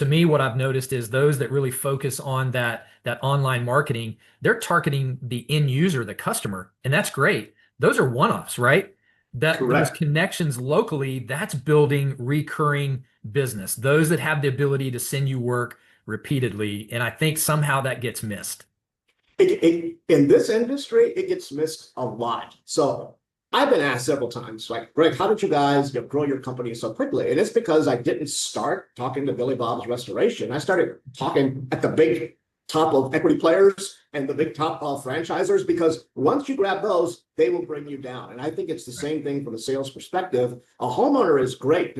to me, what I've noticed is those that really focus on that online marketing, they're targeting the end user, the customer, and that's great. Those are one-offs, right? That those Correct. connections locally, that's building recurring business. Those that have the ability to send you work repeatedly, and I think somehow that gets missed. In this industry, it gets missed a lot. So I've been asked several times, like, Greg, how did you guys grow your company so quickly? And it's because I didn't start talking to Billy Bob's Restoration. I started talking at the big top of equity players and the big top of franchisers, because once you grab those, they will bring you down. And I think it's the same thing from a sales perspective. A homeowner is great,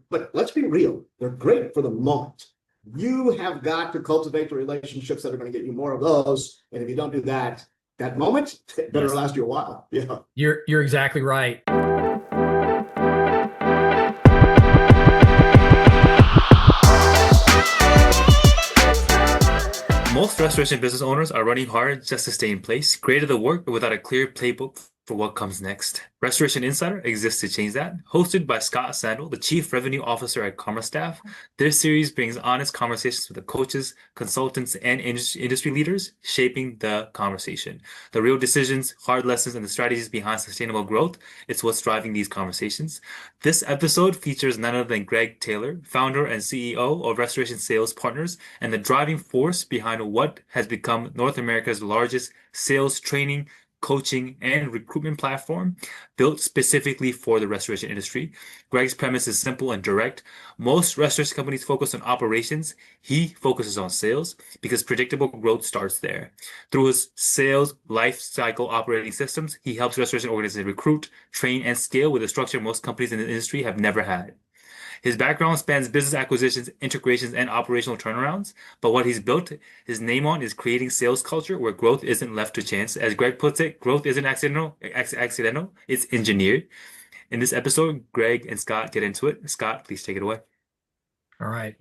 but let's be real, they're great for the moment. You have got to cultivate the relationships that are going to get you more of those. And if you don't do that, that moment, it better Yes, last you a while. Yeah. you're exactly right. Most restoration business owners are running hard just to stay in place, created the work, but without a clear playbook for what comes next. Restoration Insider exists to change that. Hosted by Scott Sandel, the Chief Revenue Officer at CommerceStaff, this series brings honest conversations with the coaches, consultants, and industry leaders shaping the conversation. The real decisions, hard lessons, and the strategies behind sustainable growth, it's what's driving these conversations. This episode features none other than Greg Taylor, founder and CEO of Restoration Sales Partners, and the driving force behind what has become North America's largest sales training, coaching, and recruitment platform built specifically for the restoration industry. Greg's premise is simple and direct. Most restoration companies focus on operations. He focuses on sales because predictable growth starts there. Through his sales life cycle operating systems, he helps restoration organizations recruit, train, and scale with a structure most companies in the industry have never had. His background spans business acquisitions, integrations, and operational turnarounds, but what he's built his name on is creating sales culture where growth isn't left to chance. As Greg puts it, growth isn't accidental, it's engineered. In this episode, Greg and Scott get into it. Scott, please take it away. All right.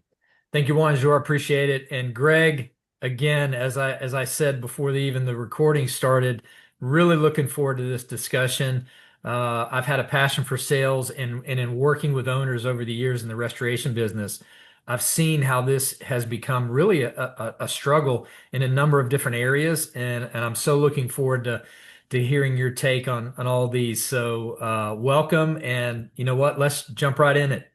Thank you, Juan. Appreciate it. And Greg, again, as I said before even the recording started, really looking forward to this discussion. I've had a passion for sales and in working with owners over the years in the restoration business, I've seen how this has become really a struggle in a number of different areas. And I'm so looking forward to hearing your take on all these. So welcome. And you know what? Let's jump right in it.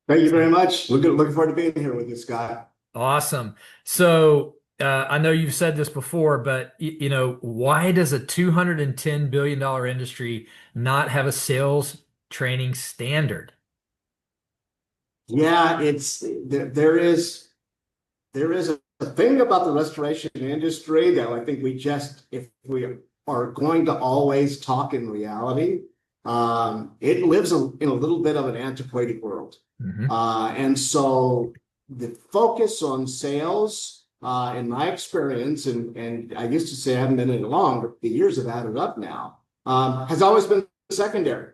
Thank you very much. Looking forward to being here with you, Scott. Awesome. So I know you've said this before, but why does a $210 billion industry not have a sales training standard? Yeah, there is a thing about the restoration industry that I think if we are going to always talk in reality, it lives in a little bit of an antiquated world. Mhm. And so the focus on sales, in my experience, and I used to say I haven't been in it long, but the years have added up now, has always been secondary.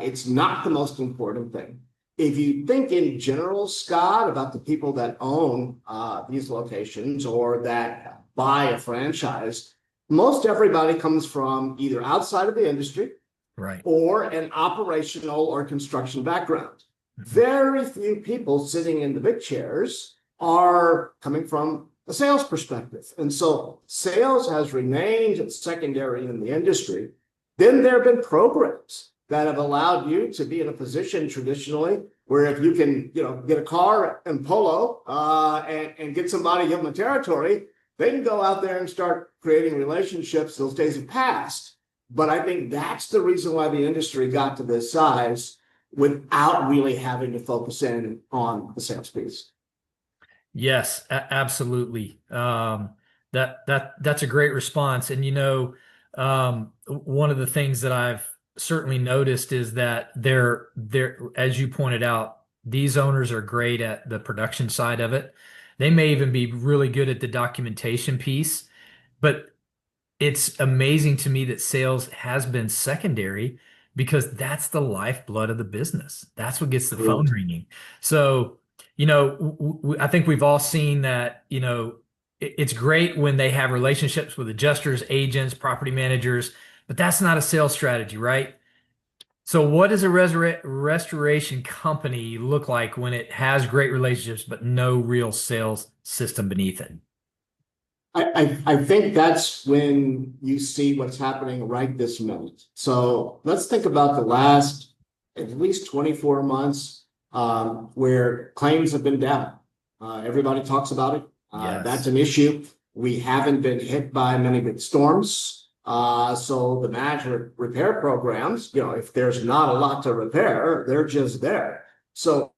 It's not the most important thing. If you think in general, Scott, about the people that own these locations or that buy a franchise, most everybody comes from either outside of the industry, Right. or an operational or construction background. Very few people sitting in the big chairs are coming from a sales perspective. And so sales has remained secondary in the industry. Then there have been programs that have allowed you to be in a position traditionally where if you can, get a car and polo and get somebody, give them a territory, they can go out there and start creating relationships. Those days have passed. But I think that's the reason why the industry got to this size without really having to focus in on the sales piece. Yes, absolutely. That's a great response. And one of the things that I've certainly noticed is that they're as you pointed out, these owners are great at the production side of it. They may even be really good at the documentation piece, but it's amazing to me that sales has been secondary because that's the lifeblood of the business. That's what gets the phone Correct. ringing. So, I think we've all seen that, it's great when they have relationships with adjusters, agents, property managers, but that's not a sales strategy, right? So what does a restoration company look like when it has great relationships but no real sales system beneath it? I think that's when you see what's happening right this minute. So let's think about the last at least 24 months where claims have been down. Everybody talks about it. That's Yes. an issue. We haven't been hit by many big storms. So the management repair programs, if there's not a lot to repair, they're just there. So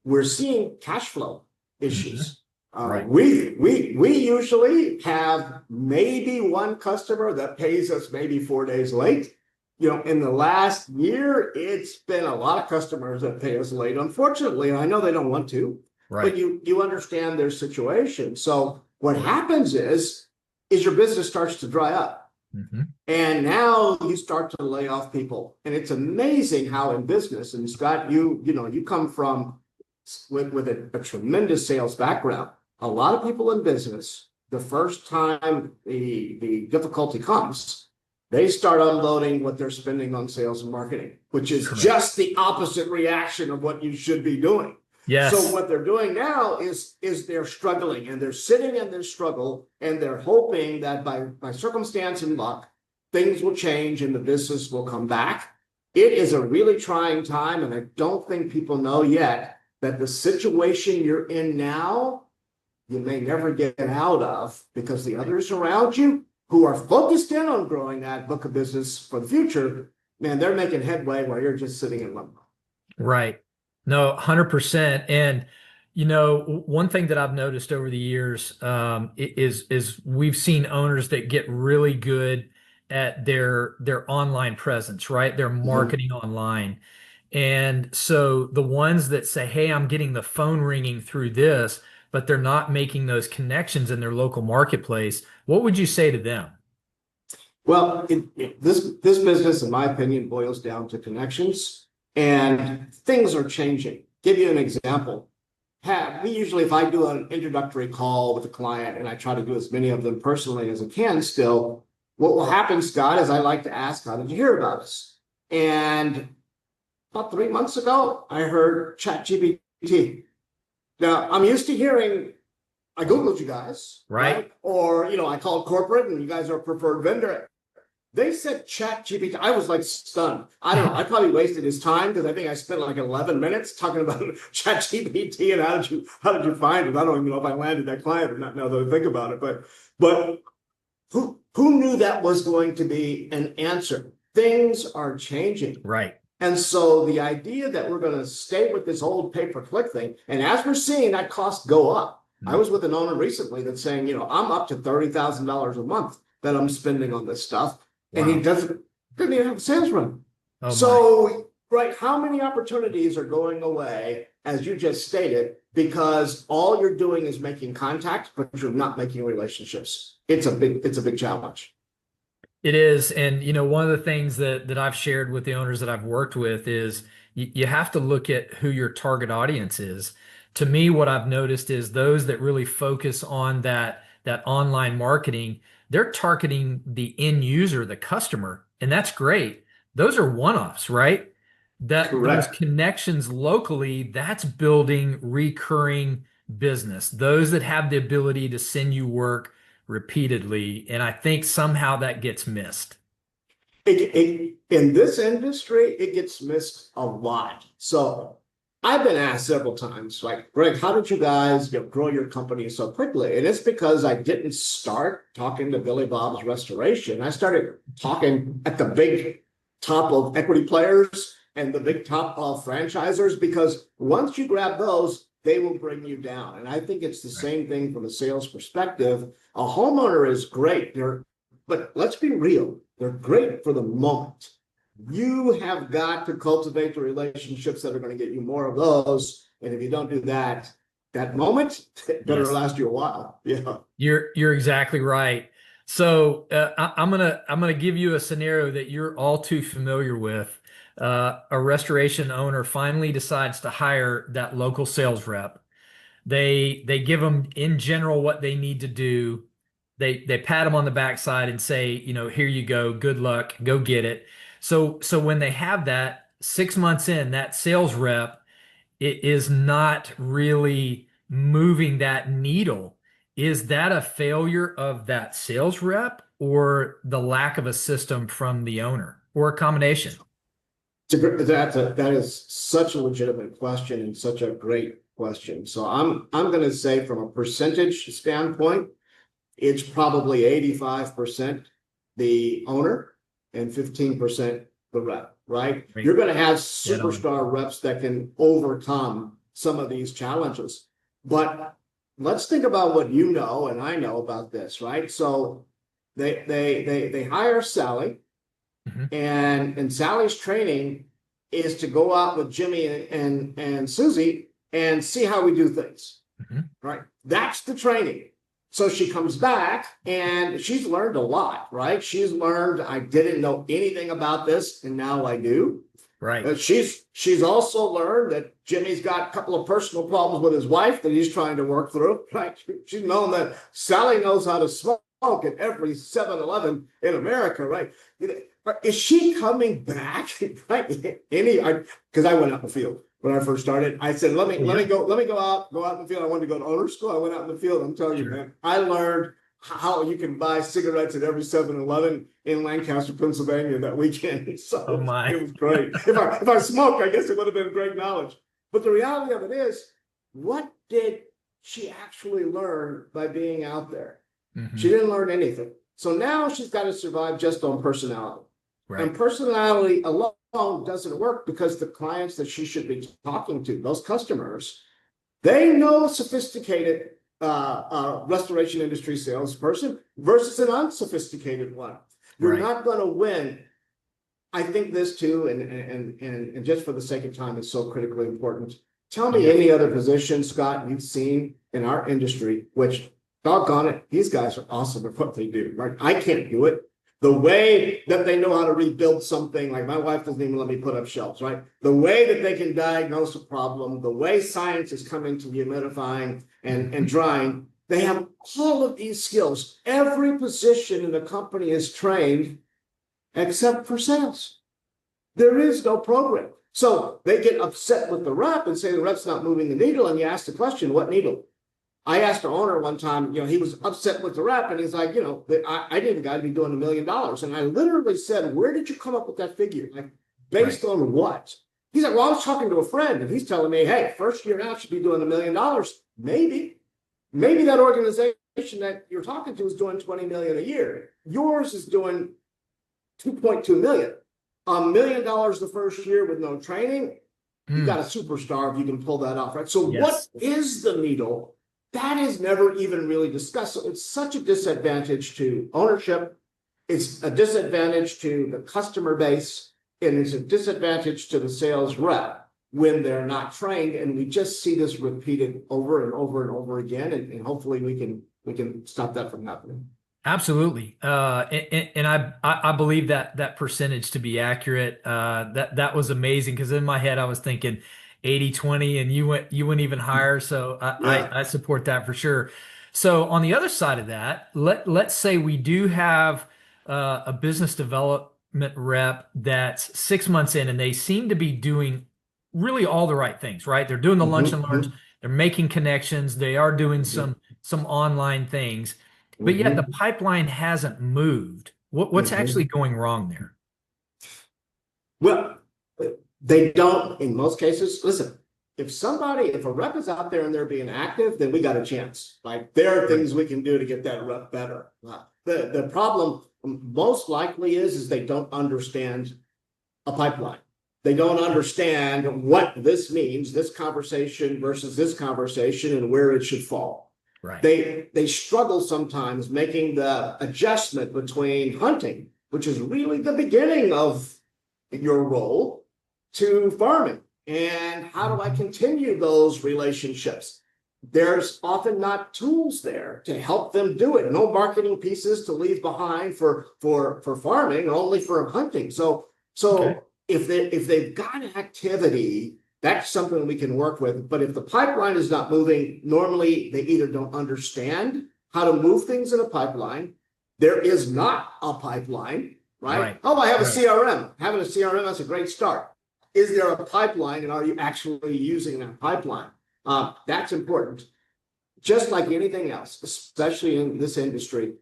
we're seeing cash flow issues. Right. We usually have maybe one customer that pays us maybe 4 days late. In the last year, it's been a lot of customers that pay us late. Unfortunately, and I know they don't want to, but Right. you understand their situation. So what happens is your business starts to dry up. Mhm. And now you start to lay off people. And it's amazing how in business, and Scott, you come from with a tremendous sales background. A lot of people in business, the first time the difficulty comes, they start unloading what they're spending on sales and marketing, which is Correct. just the opposite reaction of what you should be doing. Yes. So what they're doing now is they're struggling, and they're sitting in their struggle, and they're hoping that by circumstance and luck, things will change and the business will come back. It is a really trying time, and I don't think people know yet that the situation you're in now, you may never get out of, because the others around you who are focused in on growing that book of business for the future, man, they're making headway while you're just sitting in limbo. Right. No, 100%. And one thing that I've noticed over the years is we've seen owners that get really good at their online presence, right? Their marketing online. And so the ones that say, "Hey, I'm getting the phone ringing through this," but they're not making those connections in their local marketplace, what would you say to them? Well, this business, in my opinion, boils down to connections, and things are changing. Give you an example. We usually, if I do an introductory call with a client, and I try to do as many of them personally as I can still, what will happen, Scott, is I like to ask, how did you hear about us? And about 3 months ago, I heard ChatGPT. Now, I'm used to hearing, I Googled you guys, Right. Or, I called corporate and you guys are a preferred vendor. They said ChatGPT. I was like stunned. I don't know. I probably wasted his time because I think I spent like 11 minutes talking about ChatGPT and how did you find it? I don't even know if I landed that client or not now that I think about it. But who knew that was going to be an answer? Things are changing. Right. And so the idea that we're going to stay with this old pay-per-click thing, and as we're seeing that cost go up, I was with an owner recently that's saying, I'm up to $30,000 a month that I'm spending on this stuff. And he didn't even have a sales run. Oh, so, right, how many opportunities are going away, as you just stated, because all you're doing is making contact, but you're not making relationships? It's a big challenge. It is. And, one of the things that I've shared with the owners that I've worked with is you have to look at who your target audience is. To me, what I've noticed is those that really focus on that online marketing, they're targeting the end user, the customer, and that's great. Those are one-offs, right? Those Correct. connections locally, that's building recurring business. Those that have the ability to send you work repeatedly. And I think somehow that gets missed. In this industry, it gets missed a lot. So I've been asked several times, like, Greg, how did you guys grow your company so quickly? And it's because I didn't start talking to Billy Bob's Restoration. I started talking at the big top of equity players and the big top of franchisors, because once you grab those, they will bring you down. And I think it's the same thing from a sales perspective. A homeowner is great, but let's be real, they're great for the moment. You have got to cultivate the relationships that are going to get you more of those. And if you don't do that, that moment better last you a while. Yeah. You're exactly right. So I'm gonna give you a scenario that you're all too familiar with. A restoration owner finally decides to hire that local sales rep. They give them in general what they need to do. They pat them on the backside and say, here you go, good luck, go get it. So when they have that, 6 months in, that sales rep is not really moving that needle. Is that a failure of that sales rep or the lack of a system from the owner or a combination? That is such a legitimate question and such a great question. So I'm going to say from a percentage standpoint, it's probably 85% the owner and 15% the rep, right? Right. You're going to have Dead on. superstar reps that can overcome some of these challenges. But let's think about what you know and I know about this, right? So they hire Sally, Mhm. and Sally's training is to go out with Jimmy and Susie and see how we do things. Mhm. Right? That's the training. So she comes back and she's learned a lot, right? She's learned I didn't know anything about this and now I do. Right. She's also learned that Jimmy's got a couple of personal problems with his wife that he's trying to work through, right? She's known that Sally knows how to smoke at every 7-Eleven in America, right? Is she coming back? Right? Because I went out in the field when I first started. I said, let me go out in the field. I wanted to go to owner school. I went out in the field. I'm telling you, man, I learned how you can buy cigarettes at every 7-Eleven in Lancaster, Pennsylvania that weekend. So Oh my. it was great. If I smoked, I guess it would have been great knowledge. But the reality of it is, what did she actually learn by being out there? Mhm. She didn't learn anything. So now she's got to survive just on personality. Right. And personality alone doesn't work because the clients that she should be talking to, those customers, they know a sophisticated restoration industry salesperson versus an unsophisticated one. You're Right. not going to win. I think this too, and just for the sake of time, is so critically important. Tell me any other position, Scott, you've seen in our industry, which, doggone it, these guys are awesome at what they do, right? I can't do it. The way that they know how to rebuild something, like my wife doesn't even let me put up shelves, right? The way that they can diagnose a problem, the way science is coming to humidifying and drying, they have all of these skills. Every position in the company is trained except for sales. There is no program. So they get upset with the rep and say the rep's not moving the needle. And you ask the question, what needle? I asked the owner one time, he was upset with the rep and he's like, I need a guy to be doing $1 million. And I literally said, where did you come up with that figure? Like, based on what? He's like, well, I was talking to a friend and he's telling me, hey, first year out should be doing $1 million. Maybe that organization that you're talking to is doing 20 million a year. Yours is doing 2.2 million. $1 million the first year with no training. You got a superstar if you can pull that off, right? So what is the needle? That is never even really discussed. So it's such a disadvantage to ownership. It's a disadvantage to the customer base, and it's a disadvantage to the sales rep when they're not trained. And we just see this repeated over and over and over again. And hopefully we can stop that from happening. Absolutely. And I believe that percentage to be accurate. That was amazing because in my head I was thinking 80-20 and you went even higher. So I support that for sure. So on the other side of that, let's say we do have a business development rep that's 6 months in and they seem to be doing really all the right things, right? They're doing the lunch and learns, they're making connections, they are doing some online things. But yet the pipeline hasn't moved. What's actually going wrong there? Well, they don't, in most cases, listen, if a rep is out there and they're being active, then we got a chance. Like there are things we can do to get that rep better. The problem most likely is they don't understand a pipeline. They don't understand what this means, this conversation versus this conversation and where it should fall. Right. They struggle sometimes making the adjustment between hunting, which is really the beginning of your role, to farming. And how do I continue those relationships? There's often not tools there to help them do it. No marketing pieces to leave behind for farming, only for hunting. So if they've got activity, that's something we can work with. But if the pipeline is not moving, normally they either don't understand how to move things in a pipeline. There is not a pipeline, right? Oh, I have a CRM. Having a CRM, that's a great start. is there a pipeline and are you actually using that pipeline? That's important. Just like anything else, especially in this industry,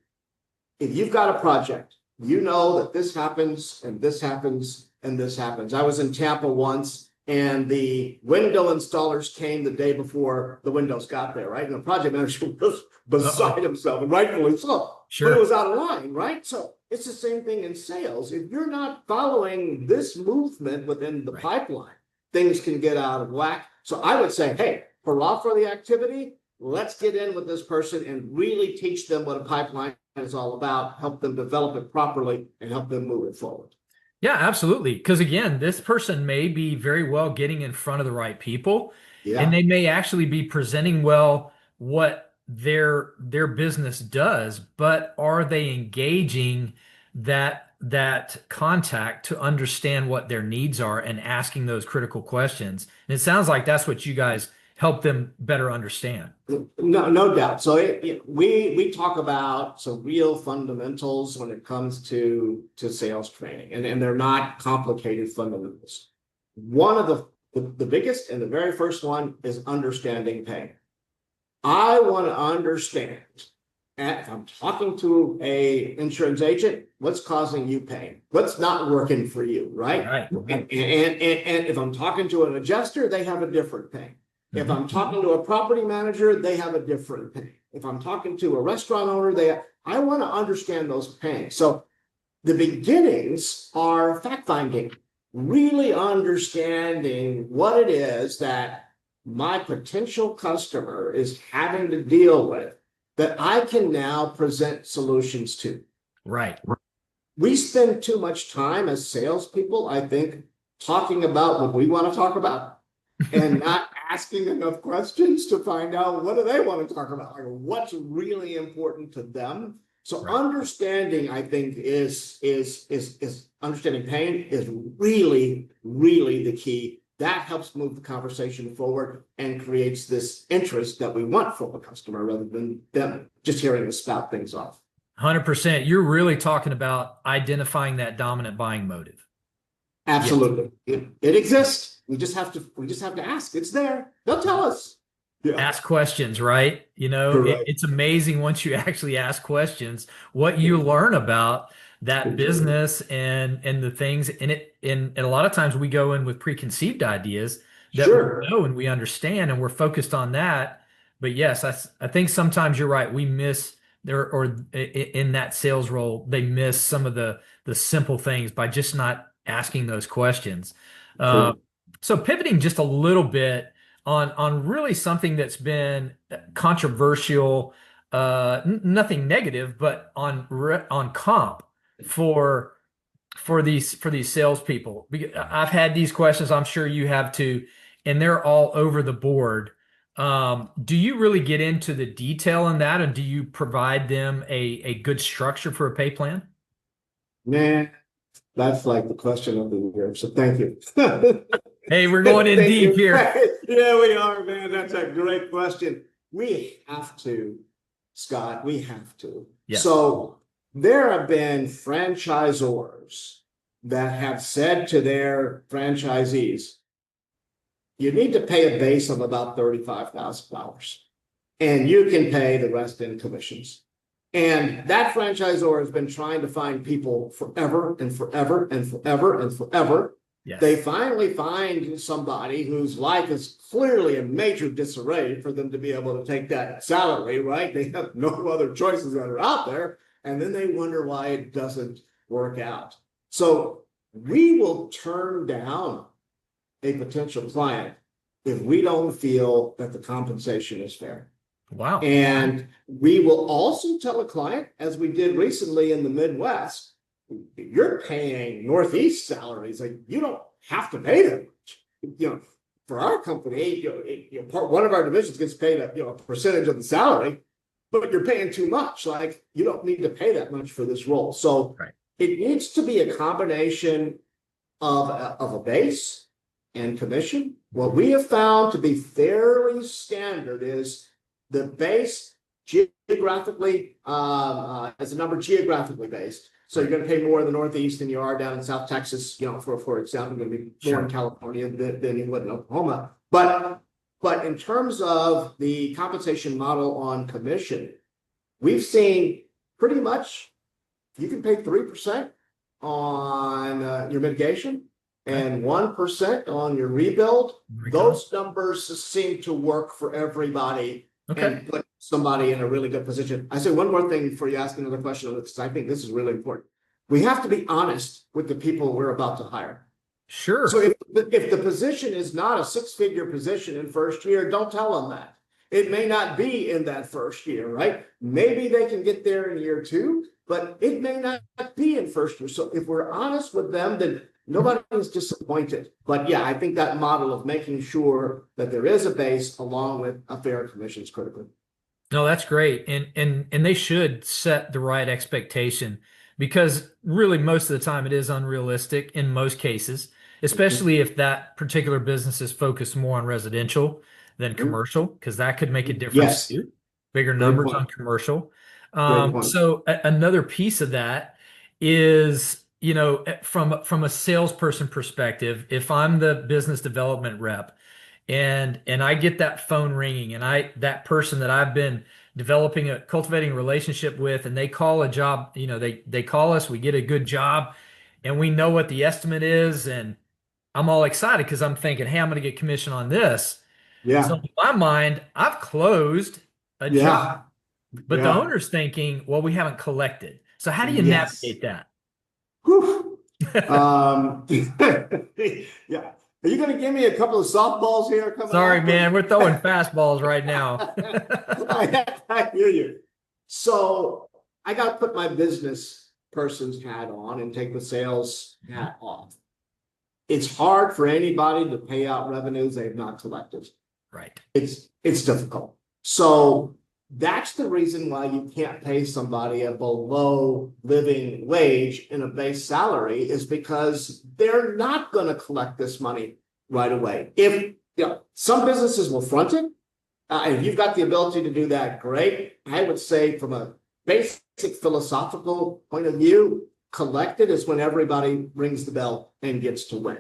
if you've got a project, you know that this happens and this happens and this happens. I was in Tampa once and the window installers came the day before the windows got there, right? And the project manager was beside himself, and rightfully so. Sure. But it was out of line, right? So it's the same thing in sales. If you're not following this movement within the pipeline, things can get out of whack. So I would say, hey, hurrah for the activity. Let's get in with this person and really teach them what a pipeline is all about, help them develop it properly, and help them move it forward. Yeah, absolutely. Because again, this person may be very well getting in front of the right people, and they may actually be presenting well what their business does, but are they engaging that contact to understand what their needs are and asking those critical questions? And it sounds like that's what you guys help them better understand. No doubt. So we talk about some real fundamentals when it comes to sales training, and they're not complicated fundamentals. One of the biggest and the very first one is understanding pain. I want to understand, if I'm talking to a insurance agent, what's causing you pain? What's not working for you, right? And if I'm talking to an adjuster, they have a different pain. If I'm talking to a property manager, they have a different pain. If I'm talking to a restaurant owner, I want to understand those pains. So the beginnings are fact-finding, really understanding what it is that my potential customer is having to deal with that I can now present solutions to. Right. We spend too much time as salespeople, I think, talking about what we want to talk about and not asking enough questions to find out what do they want to talk about, like what's really important to them. So understanding, I think, is understanding pain is really, really the key. That helps move the conversation forward and creates this interest that we want from a customer rather than them just hearing us spout things off. 100%. You're really talking about identifying that dominant buying motive. Absolutely. Yes. It exists. We just have to ask. It's there. They'll tell us. Yeah. Ask questions, right? It's amazing once you actually ask questions, what you learn about that business and the things in it. And a lot of times we go in with preconceived ideas that we know and we understand, and we're focused on that. But yes, I think sometimes you're right. We miss there, or in that sales role, they miss some of the simple things by just not asking those questions. So pivoting just a little bit on really something that's been controversial, nothing negative, but on comp for these salespeople. I've had these questions, I'm sure you have too, and they're all over the board. Do you really get into the detail in that, and do you provide them a good structure for a pay plan? Man, that's like the question of the year. So thank you. Hey, we're going in deep here. Yeah, we are, man. That's a great question. We have to, Scott, we have to. Yes. So there have been franchisors that have said to their franchisees, you need to pay a base of about $35,000, and you can pay the rest in commissions. And that franchisor has been trying to find people forever and forever and forever and forever. Yes. They finally find somebody whose life is clearly in major disarray for them to be able to take that salary, right? They have no other choices that are out there. And then they wonder why it doesn't work out. So we will turn down a potential client if we don't feel that the compensation is fair. Wow. And we will also tell a client, as we did recently in the Midwest, you're paying Northeast salaries. Like, you don't have to pay that much. For our company, one of our divisions gets paid a percentage of the salary, but you're paying too much. Like, you don't need to pay that much for this role. So it needs to be a combination of a base and commission. What we have found to be fairly standard is the base geographically as a number geographically based. So you're going to pay more in the Northeast than you are down in South Texas, for example, you're going to be more in California than you would in Oklahoma. But in terms of the compensation model on commission, we've seen pretty much you can pay 3% on your mitigation and 1% on your rebuild. Those numbers seem to work for everybody and put somebody in a really good position. I say one more thing before you ask another question on this, because I think this is really important. We have to be honest with the people we're about to hire. Sure. So if the position is not a six-figure position in first year, don't tell them that. It may not be in that first year, right? Maybe they can get there in year two, but it may not be in first year. So if we're honest with them, then nobody is disappointed. But yeah, I think that model of making sure that there is a base along with a fair commission is critical. No, that's great. And they should set the right expectation, because really most of the time it is unrealistic in most cases, especially if that particular business is focused more on residential than commercial, because that could make a difference too. Bigger numbers on commercial. So another piece of that is, from a salesperson perspective, if I'm the business development rep and I get that phone ringing and that person that I've been cultivating a relationship with, and they call a job, they call us, we get a good job and we know what the estimate is, and I'm all excited because I'm thinking, hey, I'm going to get commission on this. Yeah. So in my mind, I've closed a job, but the owner's thinking, well, we haven't collected. So how do you navigate that? Whew. Yeah. Are you going to give me a couple of softballs here? Sorry, man. We're throwing fastballs right now. I hear you. So I got to put my business person's hat on and take the sales hat off. It's hard for anybody to pay out revenues they've not collected. Right. It's difficult. So that's the reason why you can't pay somebody a below living wage in a base salary, is because they're not going to collect this money right away. If some businesses will front it, and you've got the ability to do that, great. I would say from a basic philosophical point of view, collected is when everybody rings the bell and gets to win.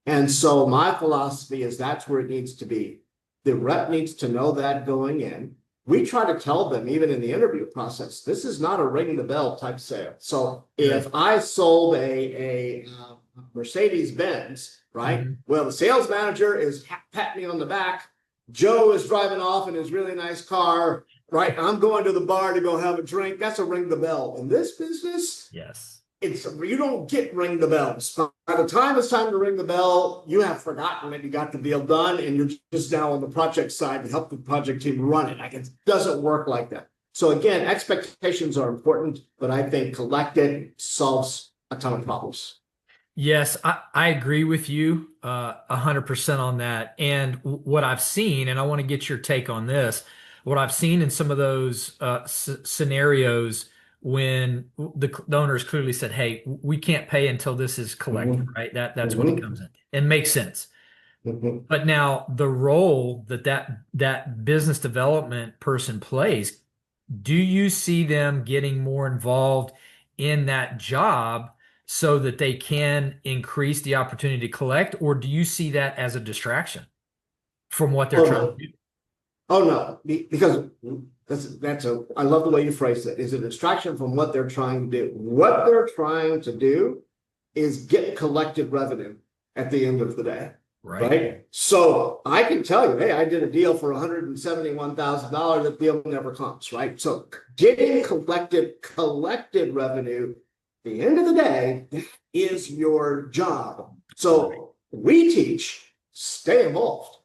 And so my philosophy is that's where it needs to be. The rep needs to know that going in. We try to tell them, even in the interview process, this is not a ring the bell type sale. So if I sold a Mercedes Benz, right? Well, the sales manager is patting me on the back. Joe is driving off in his really nice car, right? I'm going to the bar to go have a drink. That's a ring the bell. In this business, you don't get ring the bells. By the time it's time to ring the bell, you have forgotten that you got the deal done, and you're just now on the project side to help the project team run it. Like, it doesn't work like that. So again, expectations are important, but I think collected solves a ton of problems. Yes, I agree with you 100% on that. And what I've seen, and I want to get your take on this, what I've seen in some of those scenarios when the owners clearly said, hey, we can't pay until this is collected, right? That's when it comes in and makes sense. But now the role that business development person plays, do you see them getting more involved in that job so that they can increase the opportunity to collect, or do you see that as a distraction from what they're trying to do? Oh no, because I love the way you phrase it. Is a distraction from what they're trying to do. What they're trying to do is get collected revenue at the end of the day. Right. So I can tell you, hey, I did a deal for $171,000. The deal never comes, right? So getting collected revenue at the end of the day is your job. So we teach, stay involved.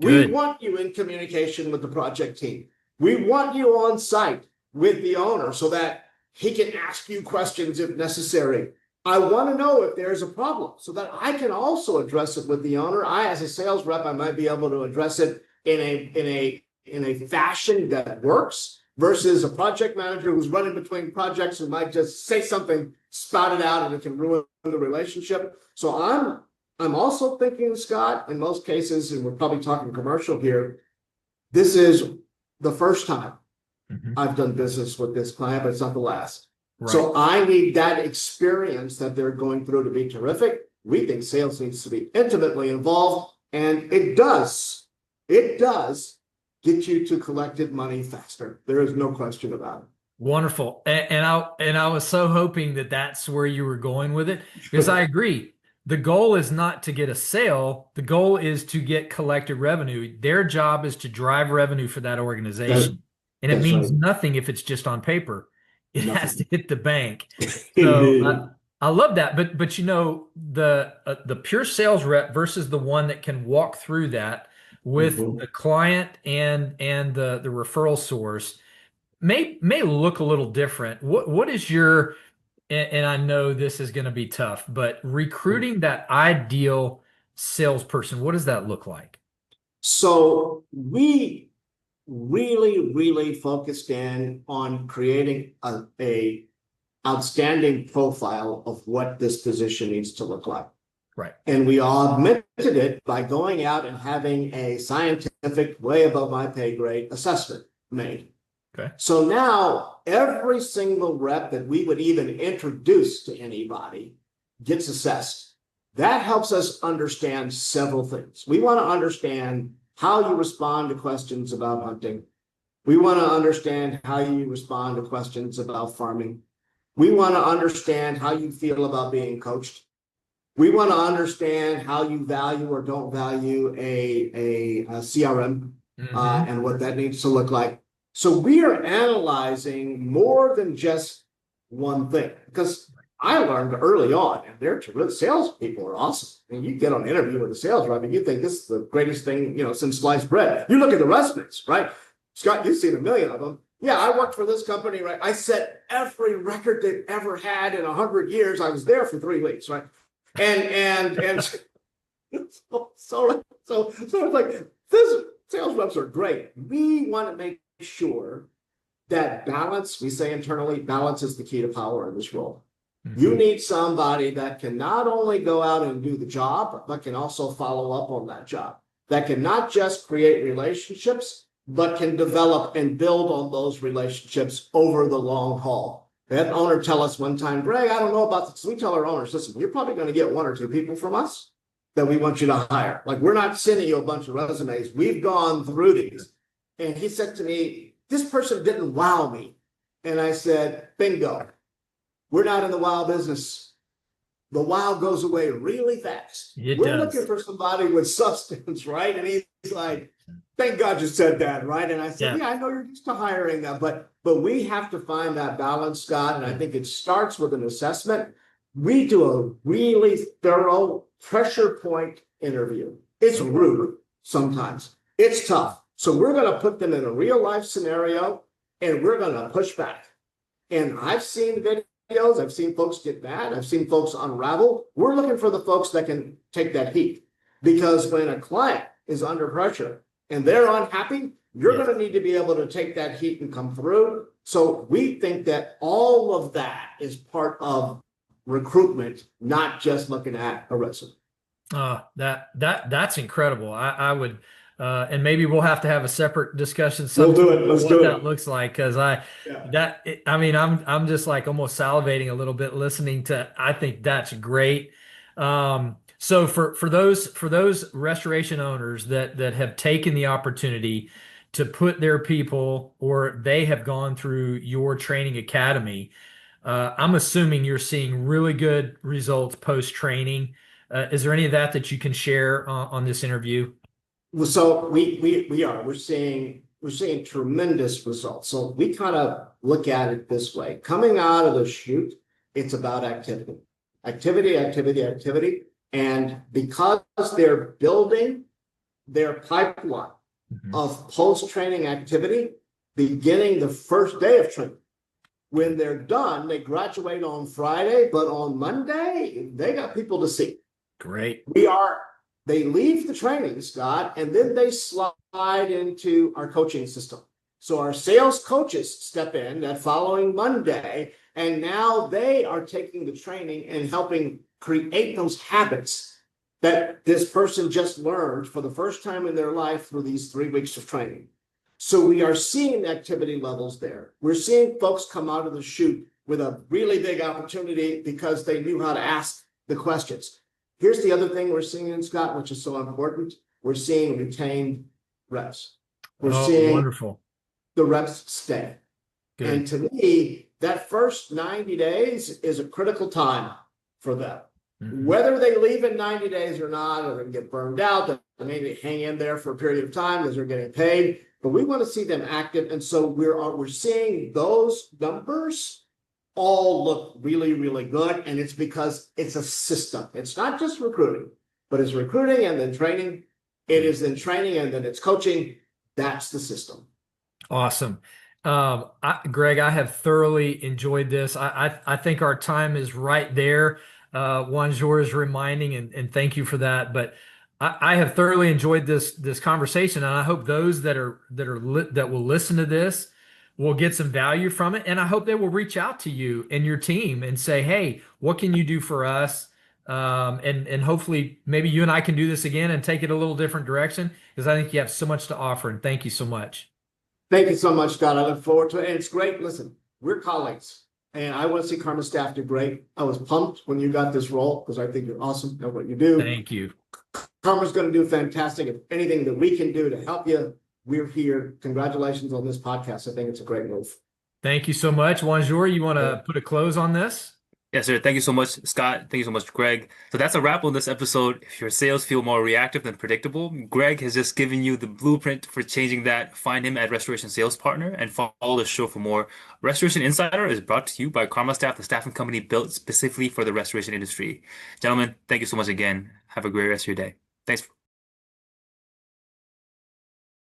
Good. We want you in communication with the project team. We want you on site with the owner so that he can ask you questions if necessary. I want to know if there's a problem so that I can also address it with the owner. As a sales rep, I might be able to address it in a fashion that works, versus a project manager who's running between projects who might just say something, spout it out, and it can ruin the relationship. So I'm also thinking, Scott, in most cases, and we're probably talking commercial here, this is the first time I've done business with this client, but it's not the last. So I need that experience that they're going through to be terrific. We think sales needs to be intimately involved, and it does. It does get you to collected money faster. There is no question about it. Wonderful. And I was so hoping that that's where you were going with it, because I agree. The goal is not to get a sale. The goal is to get collected revenue. Their job is to drive revenue for that organization. And it means nothing if it's just on paper. It has to hit the bank. So I love that. But you know, the pure sales rep versus the one that can walk through that with the client and the referral source may look a little different. What is your, and I know this is going to be tough, but recruiting that ideal salesperson, what does that look like? So we really focused in on creating a outstanding profile of what this position needs to look like. Right. And we augmented it by going out and having a scientific, way above my pay grade assessment made. Okay. So now every single rep that we would even introduce to anybody gets assessed. That helps us understand several things. We want to understand how you respond to questions about hunting. We want to understand how you respond to questions about farming. We want to understand how you feel about being coached. We want to understand how you value or don't value a CRM and what that needs to look like. So we are analyzing more than just one thing, because I learned early on, and they're terrific. Salespeople are awesome. I mean, you get on an interview with a sales rep and you think this is the greatest thing, since sliced bread. You look at the resumes, right? Scott, you've seen a million of them. Yeah, I worked for this company, right? I set every record they've ever had in 100 years. I was there for 3 weeks, right? And so it's like, this sales reps are great. We want to make sure that balance, we say internally, balance is the key to power in this role. You need somebody that can not only go out and do the job, but can also follow up on that job, that can not just create relationships, but can develop and build on those relationships over the long haul. We had an owner tell us one time, Greg, I don't know about this. We tell our owners, listen, you're probably going to get 1 or 2 people from us that we want you to hire. Like, we're not sending you a bunch of resumes. We've gone through these. And he said to me, this person didn't wow me. And I said, bingo. We're not in the wow business. The wow goes away really fast. We're looking for somebody with substance, right? And he's like, thank God you said that, right? And I said, yeah, I know you're used to hiring that, but we have to find that balance, Scott. And I think it starts with an assessment. We do a really thorough pressure point interview. It's rude sometimes. It's tough. So we're going to put them in a real life scenario and we're going to push back. And I've seen videos. I've seen folks get mad. I've seen folks unravel. We're looking for the folks that can take that heat, because when a client is under pressure and they're unhappy, you're going to need to be able to take that heat and come through. So we think that all of that is part of recruitment, not just looking at a resume. That's incredible. I would, and maybe we'll have to have a separate discussion. We'll do it. Let's do it. What that looks like, because I'm just like almost salivating a little bit listening to. I think that's great. So for those restoration owners that have taken the opportunity to put their people, or they have gone through your training academy, I'm assuming you're seeing really good results post training. Is there any of that you can share on this interview? Well, so we're seeing tremendous results. So we kind of look at it this way: coming out of the chute, it's about activity. And because they're building their pipeline of post-training activity, beginning the first day of training, when they're done, they graduate on Friday, but on Monday, they got people to see. Great. They leave the training, Scott, and then they slide into our coaching system. So our sales coaches step in that following Monday, and now they are taking the training and helping create those habits that this person just learned for the first time in their life through these 3 weeks of training. So we are seeing activity levels there. We're seeing folks come out of the chute with a really big opportunity because they knew how to ask the questions. Here's the other thing we're seeing in Scott, which is so important. We're seeing retained reps. We're seeing wonderful. the reps stay. Good. And to me, that first 90 days is a critical time for them. Whether they leave in 90 days or not, or they get burned out, they maybe hang in there for a period of time because they're getting paid. But we want to see them active. And so we're seeing those numbers all look really, really good. And it's because it's a system. It's not just recruiting, but it's recruiting and then training. It is then training and then it's coaching. That's the system. Awesome. Greg, I have thoroughly enjoyed this. I think our time is right there. Juanjor is reminding, and thank you for that. But I have thoroughly enjoyed this conversation, and I hope those that will listen to this will get some value from it. And I hope they will reach out to you and your team and say, "Hey, what can you do for us?" And hopefully, maybe you and I can do this again and take it a little different direction, because I think you have so much to offer. And thank you so much. Thank you so much, Scott. I look forward to it. And it's great. Listen, we're colleagues. And I want to see Karma's staff do great. I was pumped when you got this role because I think you're awesome at what you do. Thank you. Karma's going to do fantastic. If anything that we can do to help you, we're here. Congratulations on this podcast. I think it's a great move. Thank you so much. Juanjor, you want to put a close on this? Yes, sir. Thank you so much, Scott. Thank you so much, Greg. So that's a wrap on this episode. If your sales feel more reactive than predictable, Greg has just given you the blueprint for changing that. Find him at Restoration Sales Partner and follow the show for more. Restoration Insider is brought to you by Karma Staff, the staffing company built specifically for the restoration industry. Gentlemen, thank you so much again. Have a great rest of your day. Thanks.